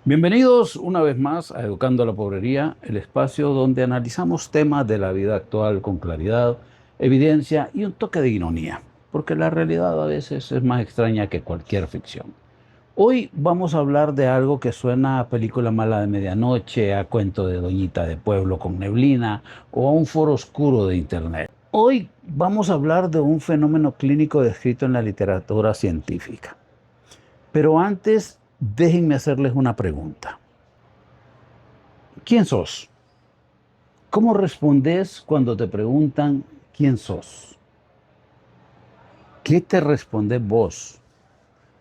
Bienvenidos una vez más a Educando a la Pobrería, el espacio donde analizamos temas de la vida actual con claridad, evidencia y un toque de ironía, porque la realidad a veces es más extraña que cualquier ficción. Hoy vamos a hablar de algo que suena a película mala de medianoche, a cuento de doñita de pueblo con neblina o a un foro oscuro de internet. Hoy vamos a hablar de un fenómeno clínico descrito en la literatura científica. Pero antes, déjenme hacerles una pregunta. ¿Quién sos? ¿Cómo respondes cuando te preguntan quién sos? ¿Qué te respondes vos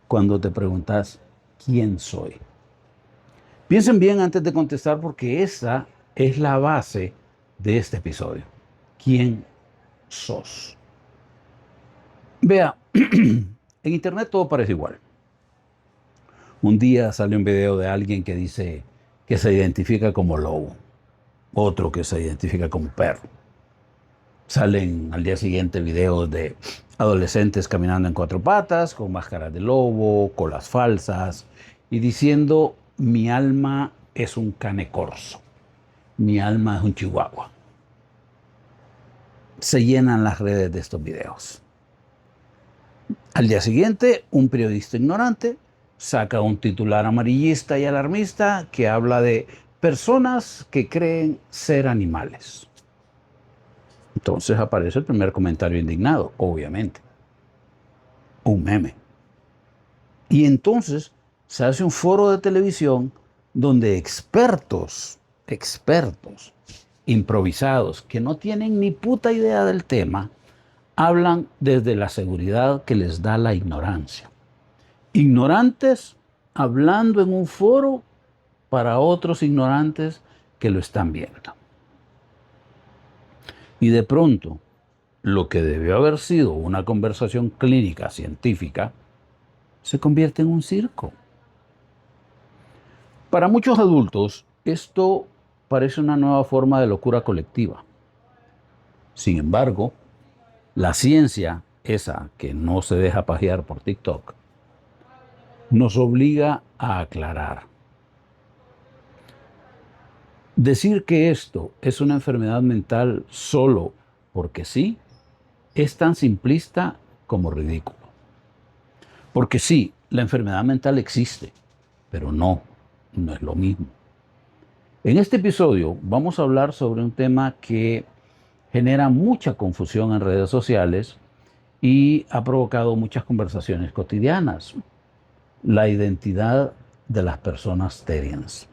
cuando te preguntas quién soy? Piensen bien antes de contestar porque esa es la base de este episodio. ¿Quién sos? Vea, en internet todo parece igual. Un día sale un video de alguien que dice que se identifica como lobo, otro que se identifica como perro. Salen al día siguiente videos de adolescentes caminando en cuatro patas, con máscaras de lobo, colas falsas, y diciendo, mi alma es un cane corso, mi alma es un chihuahua. Se llenan las redes de estos videos. Al día siguiente, un periodista ignorante saca un titular amarillista y alarmista que habla de personas que creen ser animales. Entonces aparece el primer comentario indignado, obviamente. Un meme. Y entonces se hace un foro de televisión donde expertos, improvisados, que no tienen ni puta idea del tema, hablan desde la seguridad que les da la ignorancia. Ignorantes hablando en un foro para otros ignorantes que lo están viendo. Y de pronto, lo que debió haber sido una conversación clínica científica se convierte en un circo. Para muchos adultos, esto parece una nueva forma de locura colectiva. Sin embargo, la ciencia, esa que no se deja pajear por TikTok, nos obliga a aclarar. Decir que esto es una enfermedad mental solo porque sí, es tan simplista como ridículo. Porque sí, la enfermedad mental existe, pero no es lo mismo. En este episodio vamos a hablar sobre un tema que genera mucha confusión en redes sociales y ha provocado muchas conversaciones cotidianas. La identidad de las personas terians.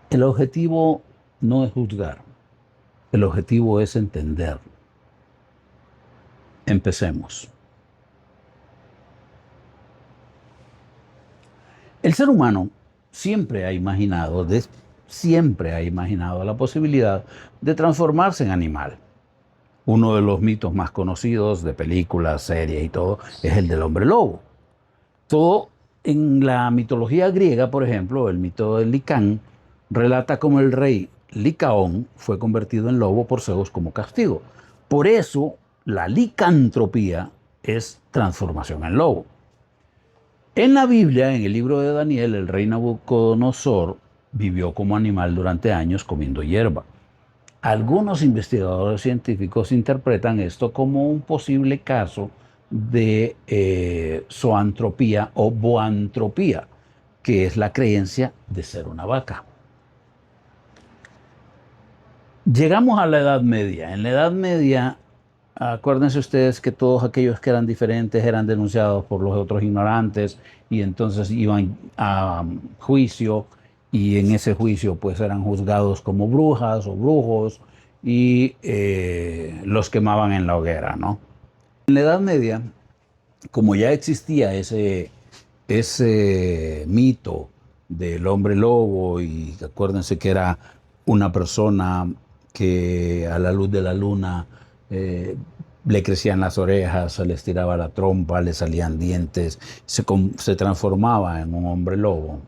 El objetivo no es juzgar, el objetivo es entender. Empecemos. El ser humano siempre ha imaginado la posibilidad de transformarse en animal. Uno de los mitos más conocidos de películas, series y todo es el del hombre lobo. Todo en la mitología griega, por ejemplo, el mito de Licán, relata cómo el rey Licaón fue convertido en lobo por Zeus como castigo. Por eso, la licantropía es transformación en lobo. En la Biblia, en el libro de Daniel, el rey Nabucodonosor vivió como animal durante años comiendo hierba. Algunos investigadores científicos interpretan esto como un posible caso de zoantropía o boantropía, que es la creencia de ser una vaca. Llegamos a la Edad Media. En la Edad Media, acuérdense ustedes que todos aquellos que eran diferentes eran denunciados por los otros ignorantes y entonces iban a juicio y en ese juicio pues eran juzgados como brujas o brujos y los quemaban en la hoguera, ¿no? En la Edad Media, como ya existía ese mito del hombre lobo y acuérdense que era una persona que a la luz de la luna le crecían las orejas, se le estiraba la trompa, le salían dientes, se transformaba en un hombre lobo.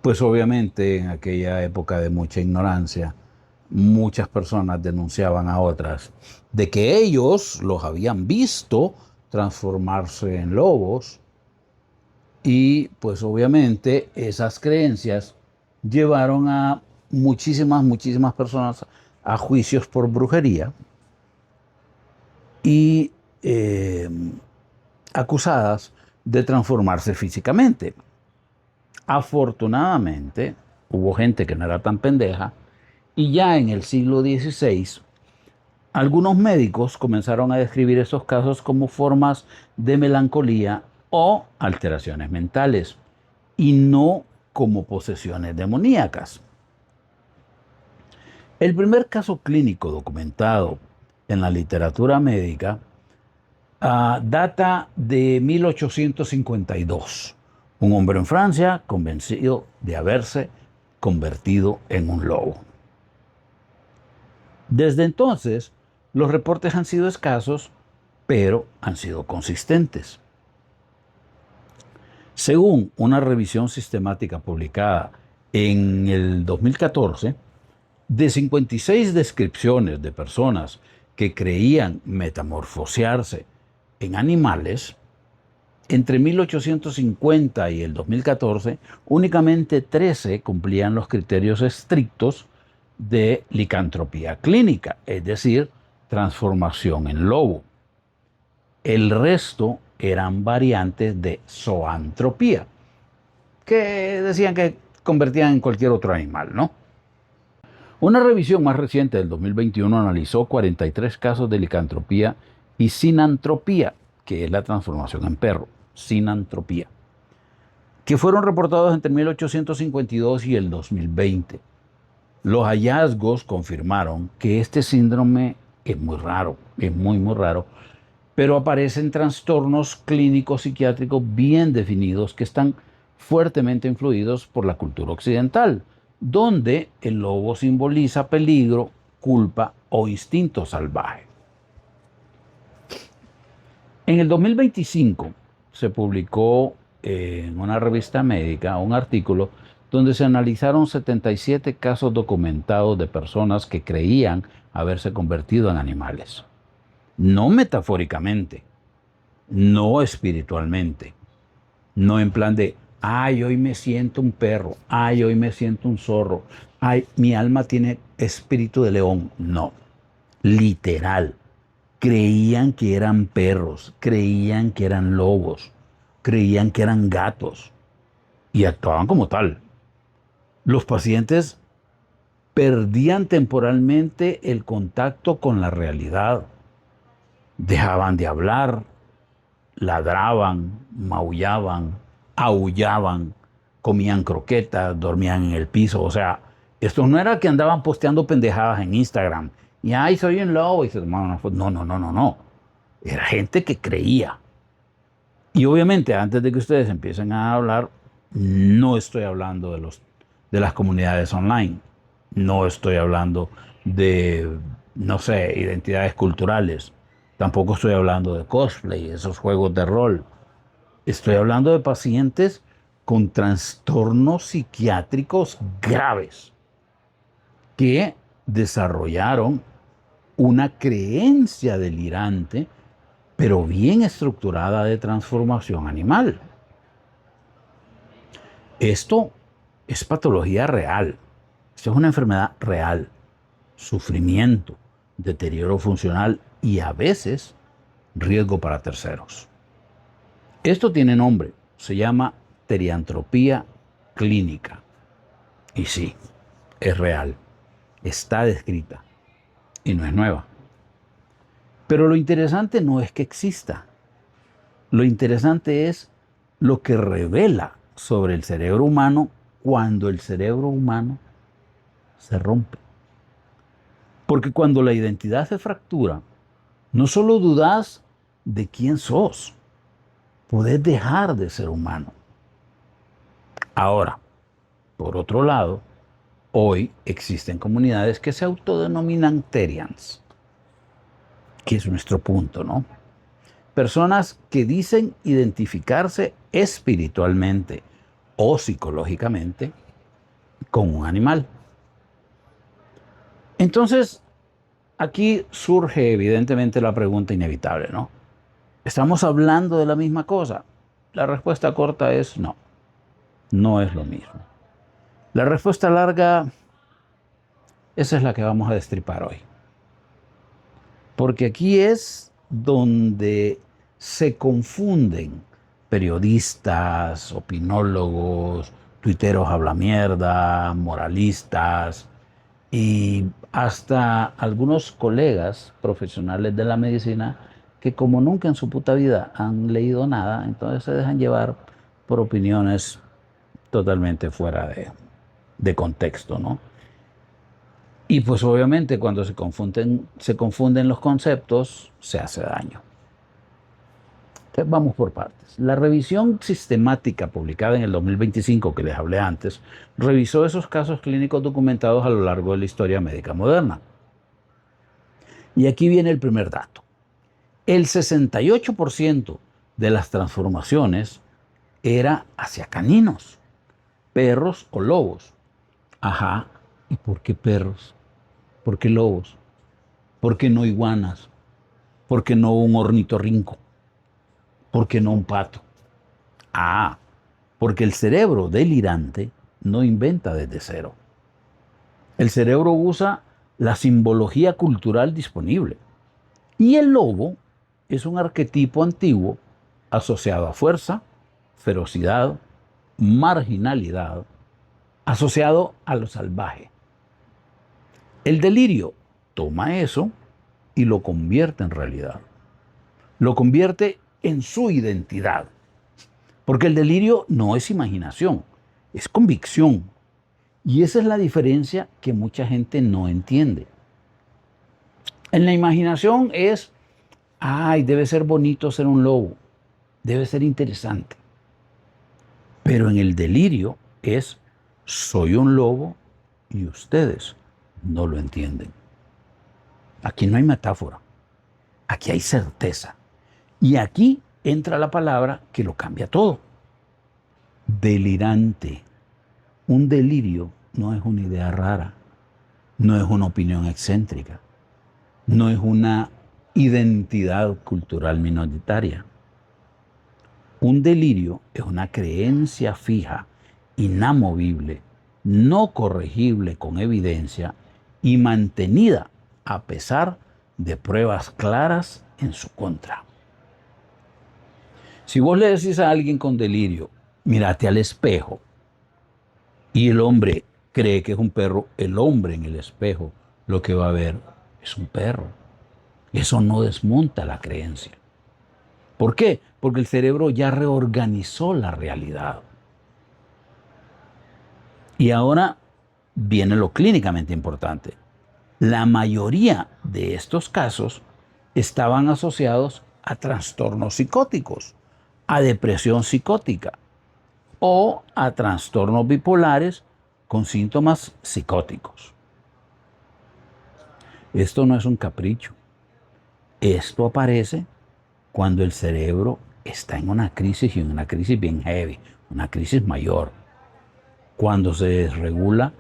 Pues obviamente en aquella época de mucha ignorancia, muchas personas denunciaban a otras de que ellos los habían visto transformarse en lobos y pues obviamente esas creencias llevaron a muchísimas personas a juicios por brujería y acusadas de transformarse físicamente. Afortunadamente, hubo gente que no era tan pendeja y ya en el siglo XVI, algunos médicos comenzaron a describir esos casos como formas de melancolía o alteraciones mentales y no como posesiones demoníacas. El primer caso clínico documentado en la literatura médica data de 1852. Un hombre en Francia convencido de haberse convertido en un lobo. Desde entonces, los reportes han sido escasos, pero han sido consistentes. Según una revisión sistemática publicada en el 2014, de 56 descripciones de personas que creían metamorfosearse en animales, entre 1850 y el 2014, únicamente 13 cumplían los criterios estrictos de licantropía clínica, es decir, transformación en lobo. El resto eran variantes de zoantropía, que decían que convertían en cualquier otro animal, ¿no? Una revisión más reciente del 2021 analizó 43 casos de licantropía y sinantropía, que es la transformación en perro, sinantropía, que fueron reportados entre 1852 y el 2020. Los hallazgos confirmaron que este síndrome es muy raro, es muy raro, pero aparecen trastornos clínicos psiquiátricos bien definidos que están fuertemente influidos por la cultura occidental, donde el lobo simboliza peligro, culpa o instinto salvaje. En el 2025 se publicó en una revista médica un artículo donde se analizaron 77 casos documentados de personas que creían haberse convertido en animales. No metafóricamente, no espiritualmente, no en plan de, ay, hoy me siento un perro, ay, hoy me siento un zorro, ay, mi alma tiene espíritu de león. No, literal. Creían que eran perros, creían que eran lobos, creían que eran gatos y actuaban como tal. Los pacientes perdían temporalmente el contacto con la realidad. Dejaban de hablar, ladraban, maullaban, aullaban, comían croquetas, dormían en el piso. O sea, esto no era que andaban posteando pendejadas en Instagram. Y ay, soy un lobo. Y se tomaban una foto. No, no, no, no, no. Era gente que creía. Y obviamente, antes de que ustedes empiecen a hablar, no estoy hablando de las comunidades online. No estoy hablando de, no sé, identidades culturales. Tampoco estoy hablando de cosplay, esos juegos de rol. Estoy hablando de pacientes con trastornos psiquiátricos graves que desarrollaron una creencia delirante, pero bien estructurada de transformación animal. Esto es patología real. Esto es una enfermedad real. Sufrimiento, deterioro funcional y a veces riesgo para terceros. Esto tiene nombre, se llama teriantropía clínica. Y sí, es real, está descrita y no es nueva. Pero lo interesante no es que exista. Lo interesante es lo que revela sobre el cerebro humano cuando el cerebro humano se rompe. Porque cuando la identidad se fractura, no solo dudas de quién sos, podés dejar de ser humano. Ahora, por otro lado, hoy existen comunidades que se autodenominan Terians, que es nuestro punto, ¿no? Personas que dicen identificarse espiritualmente o psicológicamente con un animal. Entonces, aquí surge evidentemente la pregunta inevitable, ¿no? ¿Estamos hablando de la misma cosa? La respuesta corta es no, no es lo mismo. La respuesta larga, esa es la que vamos a destripar hoy. Porque aquí es donde se confunden periodistas, opinólogos, tuiteros habla mierda, moralistas y hasta algunos colegas profesionales de la medicina que como nunca en su puta vida han leído nada, entonces se dejan llevar por opiniones totalmente fuera de contexto, ¿no? Y pues obviamente cuando se confunden los conceptos, se hace daño. Entonces vamos por partes. La revisión sistemática publicada en el 2025 que les hablé antes, revisó esos casos clínicos documentados a lo largo de la historia médica moderna. Y aquí viene el primer dato. El 68% de las transformaciones era hacia caninos, perros o lobos. Ajá, ¿y por qué perros? ¿Por qué lobos? ¿Por qué no iguanas? ¿Por qué no un ornitorrinco? ¿Por qué no un pato? Ah, porque el cerebro delirante no inventa desde cero. El cerebro usa la simbología cultural disponible. Y el lobo es un arquetipo antiguo asociado a fuerza, ferocidad, marginalidad, asociado a lo salvaje. El delirio toma eso y lo convierte en realidad. Lo convierte en su identidad. Porque el delirio no es imaginación, es convicción. Y esa es la diferencia que mucha gente no entiende. En la imaginación es, ay, debe ser bonito ser un lobo, debe ser interesante. Pero en el delirio es, soy un lobo y ustedes no lo entienden. Aquí no hay metáfora, aquí hay certeza. Y aquí entra la palabra que lo cambia todo. Delirante. Un delirio no es una idea rara, no es una opinión excéntrica, no es una identidad cultural minoritaria. Un delirio es una creencia fija, inamovible, no corregible con evidencia y mantenida a pesar de pruebas claras en su contra. Si vos le decís a alguien con delirio, mírate al espejo, y el hombre cree que es un perro, el hombre en el espejo lo que va a ver es un perro. Eso no desmonta la creencia. ¿Por qué? Porque el cerebro ya reorganizó la realidad. Y ahora viene lo clínicamente importante. La mayoría de estos casos estaban asociados a trastornos psicóticos, a depresión psicótica o a trastornos bipolares con síntomas psicóticos. Esto no es un capricho. Esto aparece cuando el cerebro está en una crisis y en una crisis bien heavy, una crisis mayor. Cuando se desregula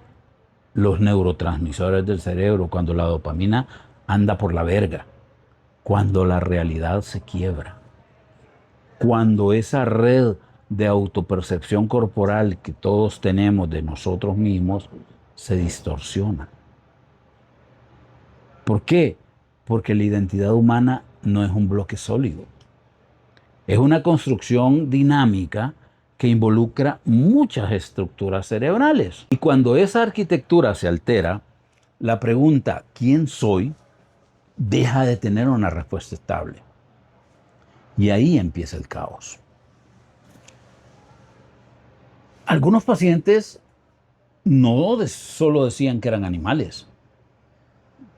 los neurotransmisores del cerebro, cuando la dopamina anda por la verga, cuando la realidad se quiebra, cuando esa red de autopercepción corporal que todos tenemos de nosotros mismos se distorsiona. ¿Por qué? Porque la identidad humana no es un bloque sólido. Es una construcción dinámica que involucra muchas estructuras cerebrales. Y cuando esa arquitectura se altera, la pregunta ¿quién soy? Deja de tener una respuesta estable. Y ahí empieza el caos. Algunos pacientes no solo decían que eran animales,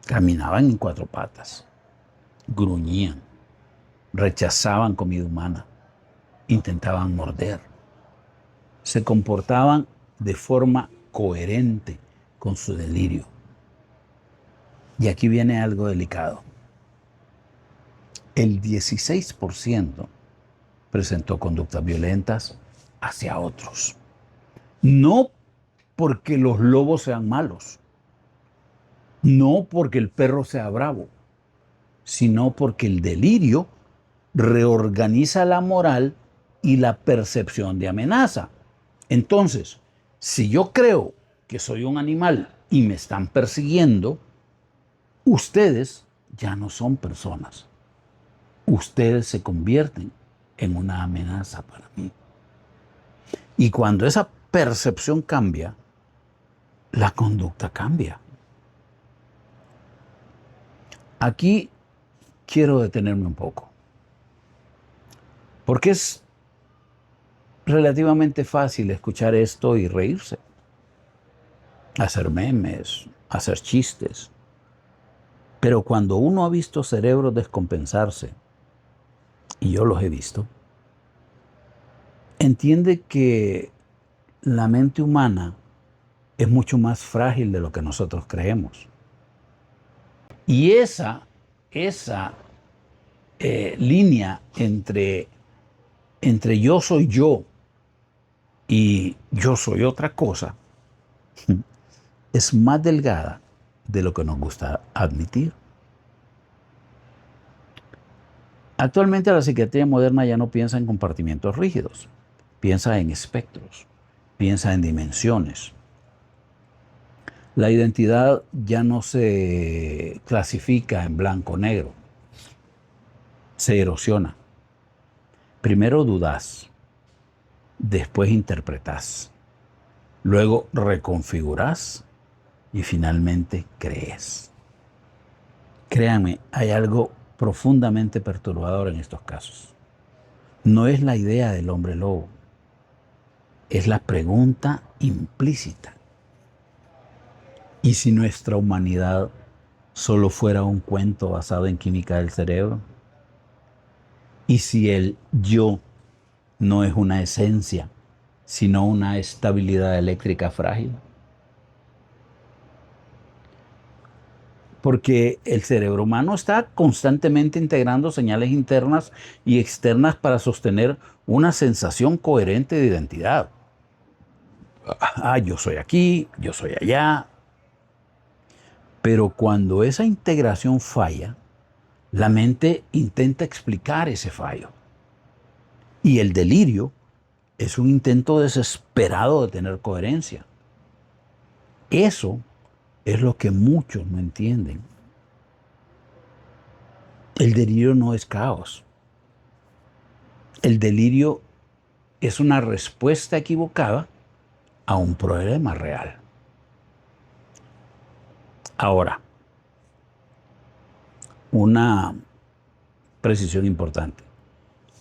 caminaban en cuatro patas, gruñían, rechazaban comida humana, intentaban morder, se comportaban de forma coherente con su delirio. Y aquí viene algo delicado. El 16% presentó conductas violentas hacia otros. No porque los lobos sean malos, no porque el perro sea bravo, sino porque el delirio reorganiza la moral y la percepción de amenaza. Entonces, si yo creo que soy un animal y me están persiguiendo, ustedes ya no son personas. Ustedes se convierten en una amenaza para mí. Y cuando esa percepción cambia, la conducta cambia. Aquí quiero detenerme un poco, porque es relativamente fácil escuchar esto y reírse, hacer memes, hacer chistes. Pero cuando uno ha visto cerebros descompensarse, y yo los he visto, entiende que la mente humana es mucho más frágil de lo que nosotros creemos. Y esa línea entre yo soy yo y yo soy otra cosa es más delgada de lo que nos gusta admitir. Actualmente la psiquiatría moderna ya no piensa en compartimientos rígidos, piensa en espectros, piensa en dimensiones. La identidad ya no se clasifica en blanco o negro, se erosiona. Primero dudas, después interpretas, luego reconfiguras y finalmente crees. Créanme, hay algo profundamente perturbador en estos casos. No es la idea del hombre lobo, es la pregunta implícita. ¿Y si nuestra humanidad solo fuera un cuento basado en química del cerebro? ¿Y si el yo no es una esencia, sino una estabilidad eléctrica frágil? Porque el cerebro humano está constantemente integrando señales internas y externas para sostener una sensación coherente de identidad. Yo soy aquí, yo soy allá. Pero cuando esa integración falla, la mente intenta explicar ese fallo. Y el delirio es un intento desesperado de tener coherencia. Eso es lo que muchos no entienden. El delirio no es caos. El delirio es una respuesta equivocada a un problema real. Ahora, una precisión importante.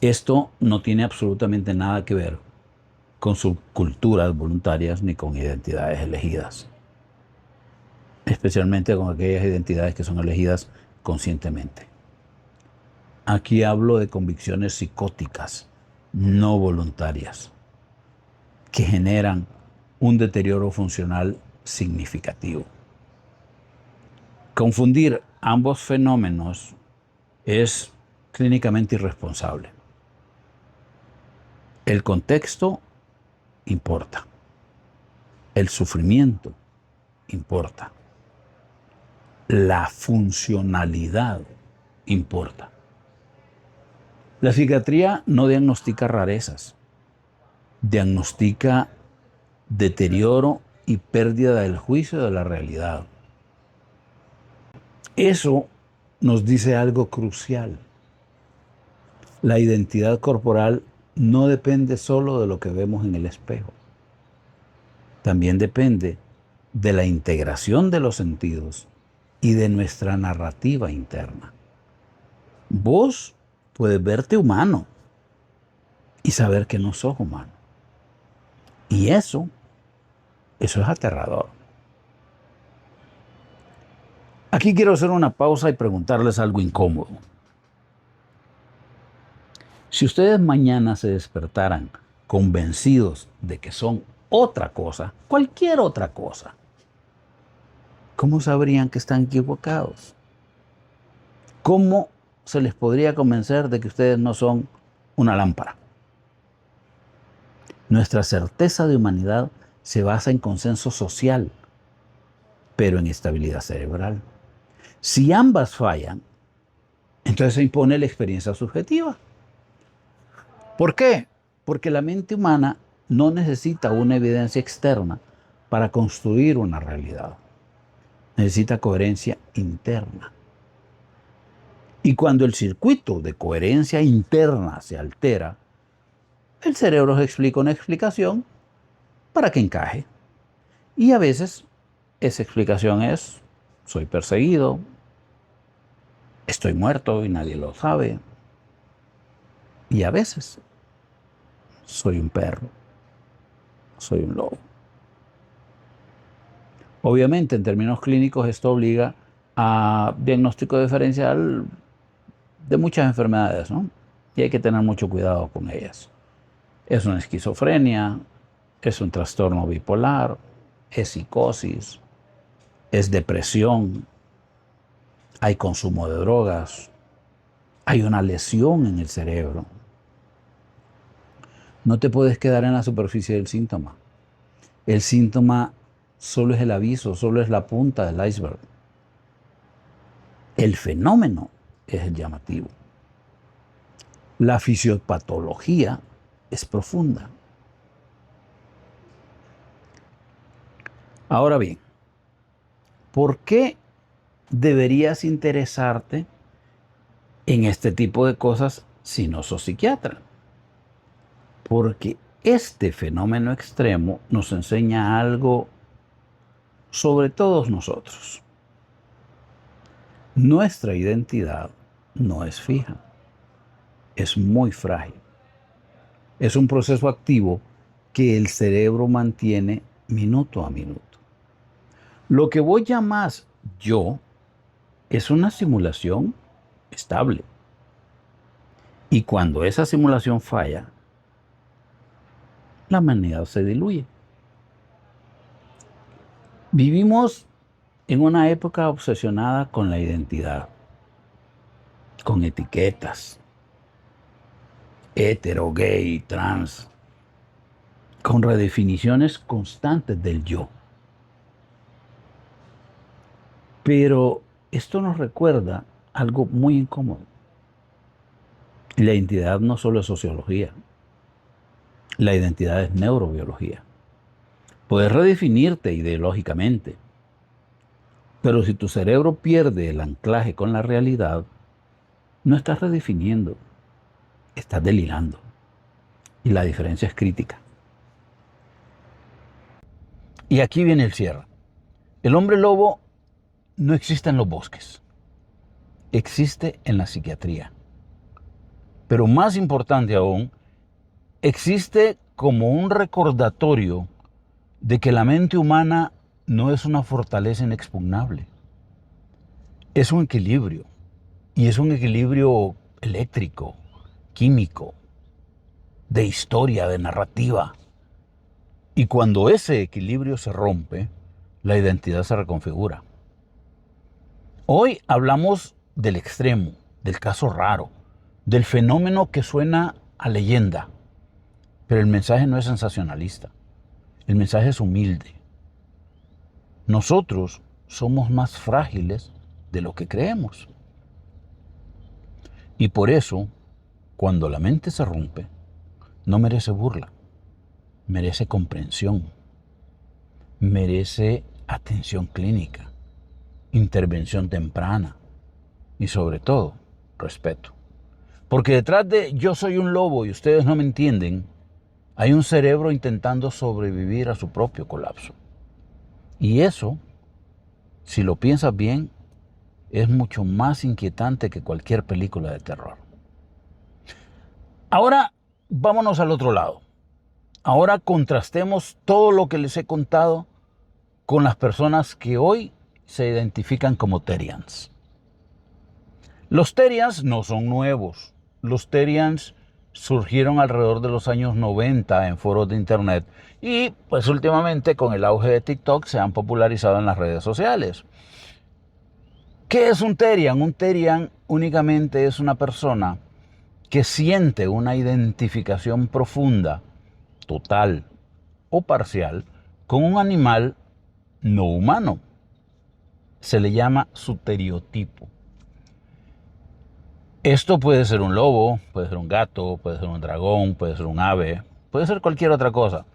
Esto no tiene absolutamente nada que ver con subculturas voluntarias ni con identidades elegidas, especialmente con aquellas identidades que son elegidas conscientemente. Aquí hablo de convicciones psicóticas, no voluntarias, que generan un deterioro funcional significativo. Confundir ambos fenómenos es clínicamente irresponsable. El contexto importa. El sufrimiento importa. La funcionalidad importa. La psiquiatría no diagnostica rarezas, diagnostica deterioro y pérdida del juicio de la realidad. Eso nos dice algo crucial. La identidad corporal no depende solo de lo que vemos en el espejo. También depende de la integración de los sentidos y de nuestra narrativa interna. Vos puedes verte humano y saber que no sos humano. Y eso es aterrador. Aquí quiero hacer una pausa y preguntarles algo incómodo. Si ustedes mañana se despertaran convencidos de que son otra cosa, cualquier otra cosa, ¿cómo sabrían que están equivocados? ¿Cómo se les podría convencer de que ustedes no son una lámpara? Nuestra certeza de humanidad se basa en consenso social, pero en estabilidad cerebral. Si ambas fallan, Entonces se impone la experiencia subjetiva. ¿Por qué? Porque la mente humana no necesita una evidencia externa para construir una realidad. Necesita coherencia interna. Y cuando el circuito de coherencia interna se altera, el cerebro explica una explicación para que encaje. Y a veces esa explicación es: soy perseguido, estoy muerto y nadie lo sabe. Y a veces soy un perro, soy un lobo. Obviamente, en términos clínicos, esto obliga a diagnóstico diferencial de muchas enfermedades, ¿no? Y hay que tener mucho cuidado con ellas. Es una esquizofrenia, es un trastorno bipolar, es psicosis, es depresión, hay consumo de drogas, hay una lesión en el cerebro. No te puedes quedar en la superficie del síntoma. El síntoma solo es el aviso, solo es la punta del iceberg. El fenómeno es el llamativo. La fisiopatología es profunda. Ahora bien, ¿por qué deberías interesarte en este tipo de cosas si no sos psiquiatra? Porque este fenómeno extremo nos enseña algo sobre todos nosotros. Nuestra identidad no es fija, es muy frágil. Es un proceso activo que el cerebro mantiene minuto a minuto. Lo que vos llamás yo es una simulación estable. Y cuando esa simulación falla, la humanidad se diluye. Vivimos en una época obsesionada con la identidad, con etiquetas, hetero, gay, trans, con redefiniciones constantes del yo. Pero esto nos recuerda algo muy incómodo. La identidad no solo es sociología, la identidad es neurobiología. Puedes redefinirte ideológicamente, pero si tu cerebro pierde el anclaje con la realidad, no estás redefiniendo, estás delirando. Y la diferencia es crítica. Y aquí viene el cierre. El hombre lobo no existe en los bosques, existe en la psiquiatría. Pero más importante aún, existe como un recordatorio de que la mente humana no es una fortaleza inexpugnable. Es un equilibrio. Y es un equilibrio eléctrico, químico, de historia, de narrativa. Y cuando ese equilibrio se rompe, la identidad se reconfigura. Hoy hablamos del extremo, del caso raro, del fenómeno que suena a leyenda. Pero el mensaje no es sensacionalista. El mensaje es humilde. Nosotros somos más frágiles de lo que creemos. Y por eso, cuando la mente se rompe, no merece burla, merece comprensión, merece atención clínica, intervención temprana y sobre todo, respeto. Porque detrás de yo soy un lobo y ustedes no me entienden, hay un cerebro intentando sobrevivir a su propio colapso. Y eso, si lo piensas bien, es mucho más inquietante que cualquier película de terror. Ahora, vámonos al otro lado. Ahora contrastemos todo lo que les he contado con las personas que hoy se identifican como Therians. Los Therians no son nuevos. Los Therians surgieron alrededor de los años 90 en foros de internet y pues últimamente con el auge de TikTok se han popularizado en las redes sociales. ¿Qué es un Therian? Un Therian únicamente es una persona que siente una identificación profunda, total o parcial, con un animal no humano. Se le llama su teriotipo. Esto puede ser un lobo, puede ser un gato, puede ser un dragón, puede ser un ave, puede ser cualquier otra cosa.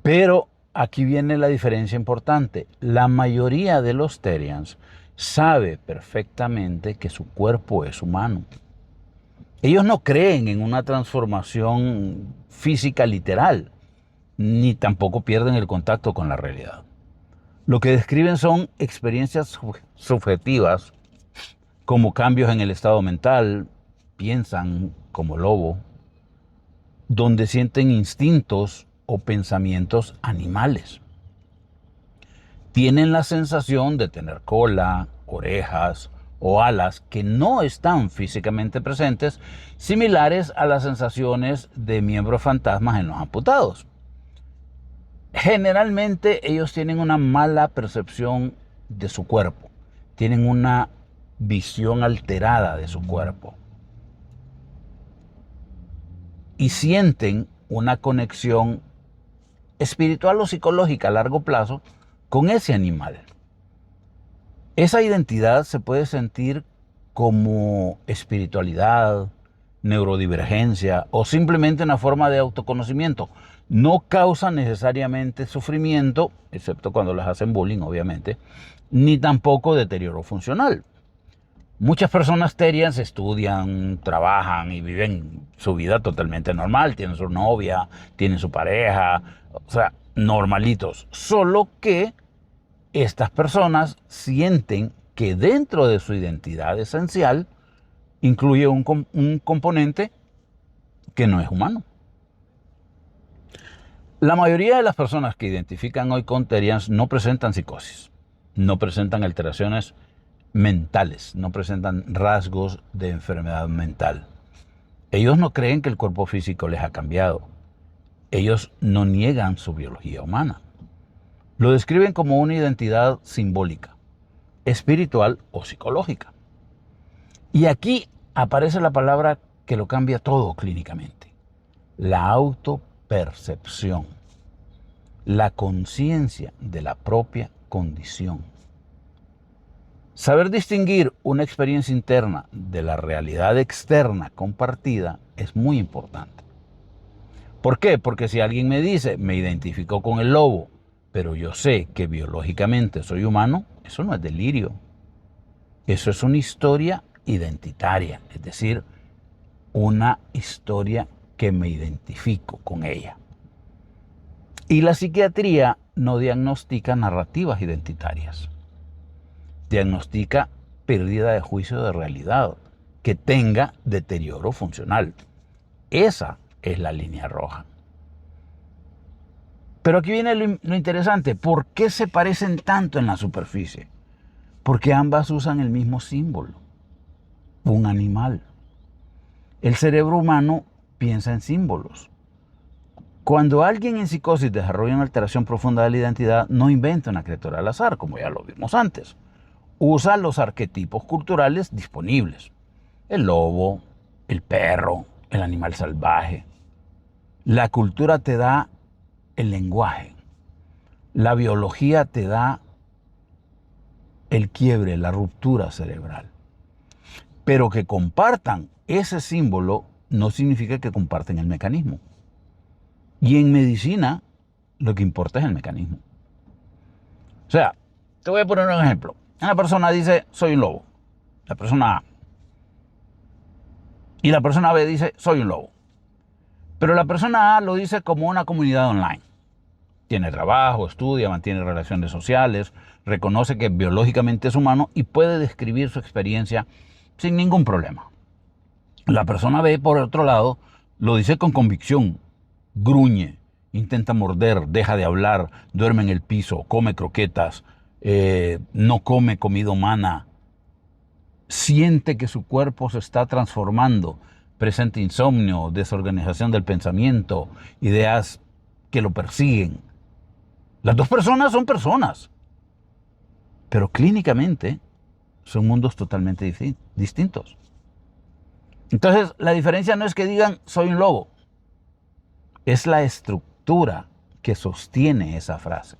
Pero aquí viene la diferencia importante. La mayoría de los Therians sabe perfectamente que su cuerpo es humano. Ellos no creen en una transformación física literal, ni tampoco pierden el contacto con la realidad. Lo que describen son experiencias subjetivas, como cambios en el estado mental, piensan como lobo, donde sienten instintos o pensamientos animales. Tienen la sensación de tener cola, orejas o alas que no están físicamente presentes, similares a las sensaciones de miembros fantasmas en los amputados. Generalmente ellos tienen una mala percepción de su cuerpo, tienen una visión alterada de su cuerpo y sienten una conexión espiritual o psicológica a largo plazo con ese animal. Esa identidad se puede sentir como espiritualidad, neurodivergencia o simplemente una forma de autoconocimiento. No causa necesariamente sufrimiento, excepto cuando les hacen bullying, obviamente, ni tampoco deterioro funcional. Muchas personas Therians estudian, trabajan y viven su vida totalmente normal. Tienen su novia, tienen su pareja, o sea, normalitos. Solo que estas personas sienten que dentro de su identidad esencial incluye un componente que no es humano. La mayoría de las personas que identifican hoy con Therians no presentan psicosis, no presentan alteraciones mentales, no presentan rasgos de enfermedad mental. Ellos no creen que el cuerpo físico les ha cambiado. Ellos no niegan su biología humana. Lo describen como una identidad simbólica, espiritual o psicológica. Y aquí aparece la palabra que lo cambia todo clínicamente: la autopercepción, la conciencia de la propia condición. Saber distinguir una experiencia interna de la realidad externa compartida es muy importante. ¿Por qué? Porque si alguien me dice, me identificó con el lobo, pero yo sé que biológicamente soy humano, eso no es delirio. Eso es una historia identitaria, es decir, una historia que me identifico con ella. Y la psiquiatría no diagnostica narrativas identitarias. Diagnostica pérdida de juicio de realidad, que tenga deterioro funcional. Esa es la línea roja. Pero aquí viene lo interesante. ¿Por qué se parecen tanto en la superficie? Porque ambas usan el mismo símbolo: un animal. El cerebro humano piensa en símbolos. Cuando alguien en psicosis desarrolla una alteración profunda de la identidad, no inventa una criatura al azar, como ya lo vimos antes. Usa los arquetipos culturales disponibles: el lobo, el perro, el animal salvaje. La cultura te da el lenguaje. La biología te da el quiebre, la ruptura cerebral. Pero que compartan ese símbolo no significa que comparten el mecanismo. Y en medicina lo que importa es el mecanismo. O sea, te voy a poner un ejemplo. Una persona dice, soy un lobo. La persona A. Y la persona B dice, soy un lobo. Pero la persona A lo dice como una comunidad online. Tiene trabajo, estudia, mantiene relaciones sociales, reconoce que biológicamente es humano y puede describir su experiencia sin ningún problema. La persona B, por otro lado, lo dice con convicción. Gruñe, intenta morder, deja de hablar, duerme en el piso, come croquetas, no come comida humana. Siente que su cuerpo se está transformando, presenta insomnio, desorganización del pensamiento, ideas que lo persiguen. Las dos personas son personas, pero clínicamente son mundos totalmente distintos. Entonces, la diferencia no es que digan soy un lobo, es la estructura que sostiene esa frase.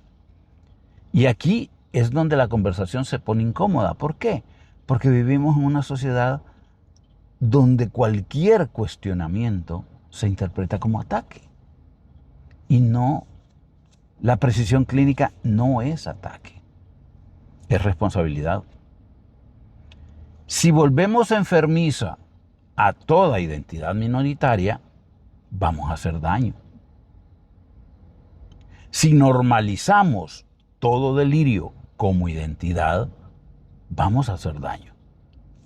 Y aquí es donde la conversación se pone incómoda. ¿Por qué? Porque vivimos en una sociedad donde cualquier cuestionamiento se interpreta como ataque. Y no, la precisión clínica no es ataque, es responsabilidad. Si volvemos enfermiza a toda identidad minoritaria, vamos a hacer daño. Si normalizamos todo delirio como identidad, vamos a hacer daño.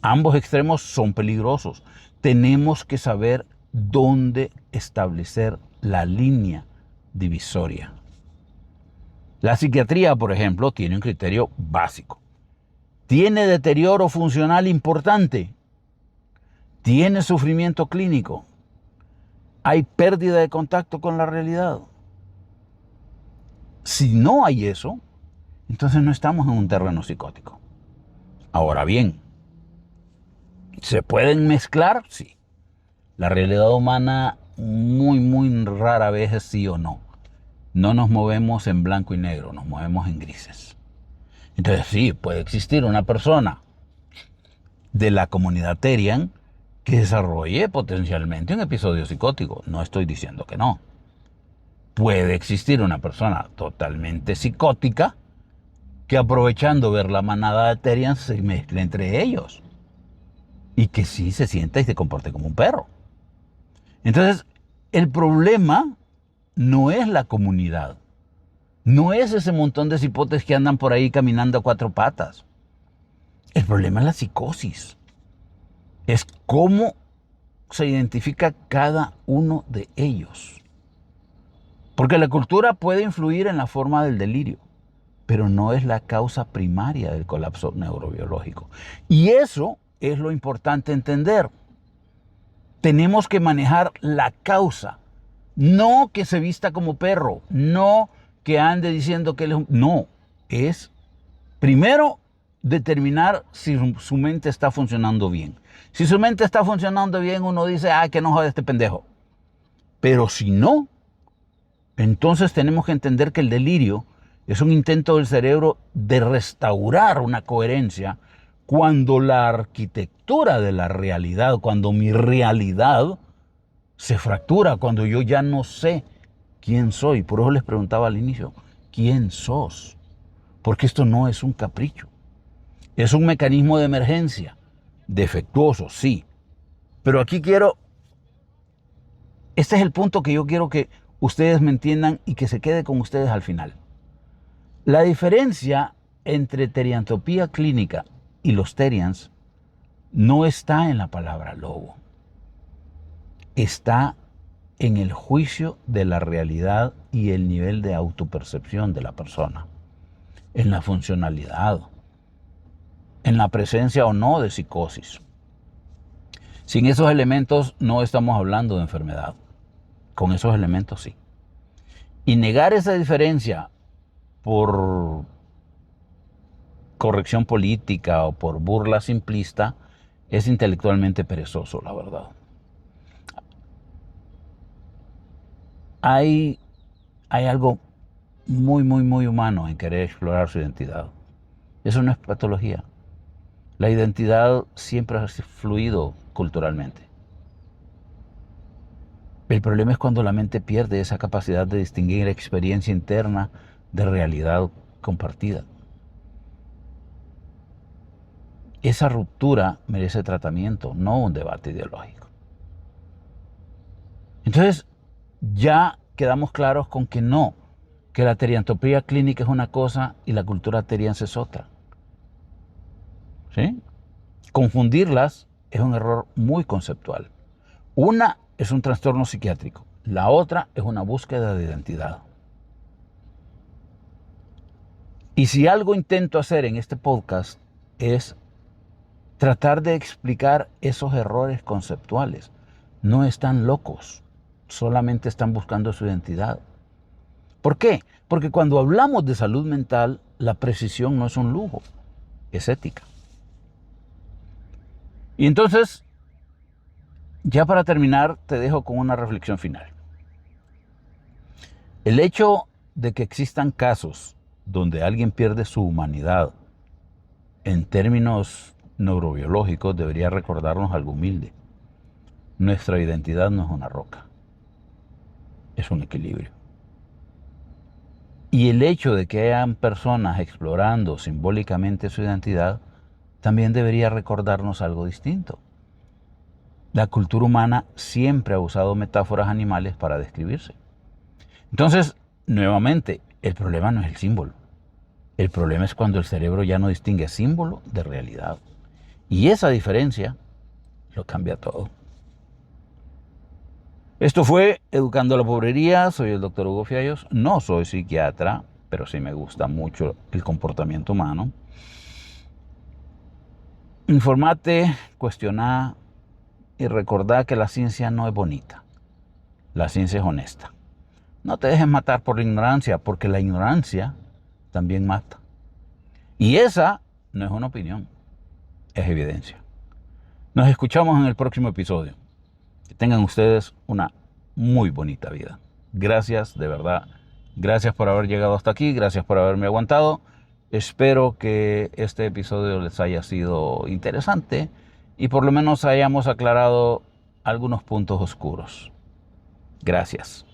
Ambos extremos son peligrosos. Tenemos que saber dónde establecer la línea divisoria. La psiquiatría, por ejemplo, tiene un criterio básico. ¿Tiene deterioro funcional importante? ¿Tiene sufrimiento clínico? ¿Hay pérdida de contacto con la realidad? Si no hay eso, entonces no estamos en un terreno psicótico. Ahora bien, ¿se pueden mezclar? Sí. La realidad humana muy rara vez es sí o no. No nos movemos en blanco y negro, nos movemos en grises. Entonces sí, puede existir una persona de la comunidad Terian que desarrolle potencialmente un episodio psicótico. No estoy diciendo que no. Puede existir una persona totalmente psicótica que aprovechando ver la manada de Terians se mezcle entre ellos y que sí se sienta y se comporte como un perro. Entonces, el problema no es la comunidad, no es ese montón de cipotes que andan por ahí caminando a cuatro patas. El problema es la psicosis. Es cómo se identifica cada uno de ellos. Porque la cultura puede influir en la forma del delirio, pero no es la causa primaria del colapso neurobiológico. Y eso es lo importante entender. Tenemos que manejar la causa, no que se vista como perro, no que ande diciendo que él es un... No, es primero determinar si su mente está funcionando bien. Si su mente está funcionando bien, uno dice, que no jode este pendejo. Pero si no, entonces tenemos que entender que el delirio es un intento del cerebro de restaurar una coherencia cuando la arquitectura de la realidad, cuando mi realidad se fractura, cuando yo ya no sé quién soy. Por eso les preguntaba al inicio, ¿quién sos? Porque esto no es un capricho. Es un mecanismo de emergencia, defectuoso, sí. Pero aquí este es el punto que yo quiero que ustedes me entiendan y que se quede con ustedes al final. La diferencia entre teriantopía clínica y los terians no está en la palabra lobo. Está en el juicio de la realidad y el nivel de autopercepción de la persona, en la funcionalidad, en la presencia o no de psicosis. Sin esos elementos no estamos hablando de enfermedad. Con esos elementos sí. Y negar esa diferencia por corrección política o por burla simplista es intelectualmente perezoso, la verdad. Hay algo muy humano en querer explorar su identidad. Eso no es patología. La identidad siempre ha fluido culturalmente. El problema es cuando la mente pierde esa capacidad de distinguir experiencia interna de realidad compartida. Esa ruptura merece tratamiento, no un debate ideológico. Entonces, ya quedamos claros con que no, que la teriantopía clínica es una cosa y la cultura terians es otra. ¿Sí? Confundirlas es un error muy conceptual. Una es un trastorno psiquiátrico, la otra es una búsqueda de identidad. Y si algo intento hacer en este podcast es tratar de explicar esos errores conceptuales. No están locos, solamente están buscando su identidad. ¿Por qué? Porque cuando hablamos de salud mental, la precisión no es un lujo, es ética. Y entonces, ya para terminar, te dejo con una reflexión final. El hecho de que existan casos donde alguien pierde su humanidad en términos neurobiológicos debería recordarnos algo humilde. Nuestra identidad no es una roca, es un equilibrio. Y el hecho de que hayan personas explorando simbólicamente su identidad también debería recordarnos algo distinto. La cultura humana siempre ha usado metáforas animales para describirse. Entonces, nuevamente, el problema no es el símbolo. El problema es cuando el cerebro ya no distingue símbolo de realidad. Y esa diferencia lo cambia todo. Esto fue Educando a la Pobrería. Soy el Dr. Hugo Fiallos. No soy psiquiatra, pero sí me gusta mucho el comportamiento humano. Informate, cuestiona y recordá que la ciencia no es bonita. La ciencia es honesta. No te dejes matar por la ignorancia, porque la ignorancia también mata. Y esa no es una opinión, es evidencia. Nos escuchamos en el próximo episodio. Que tengan ustedes una muy bonita vida. Gracias, de verdad. Gracias por haber llegado hasta aquí. Gracias por haberme aguantado. Espero que este episodio les haya sido interesante y por lo menos hayamos aclarado algunos puntos oscuros. Gracias.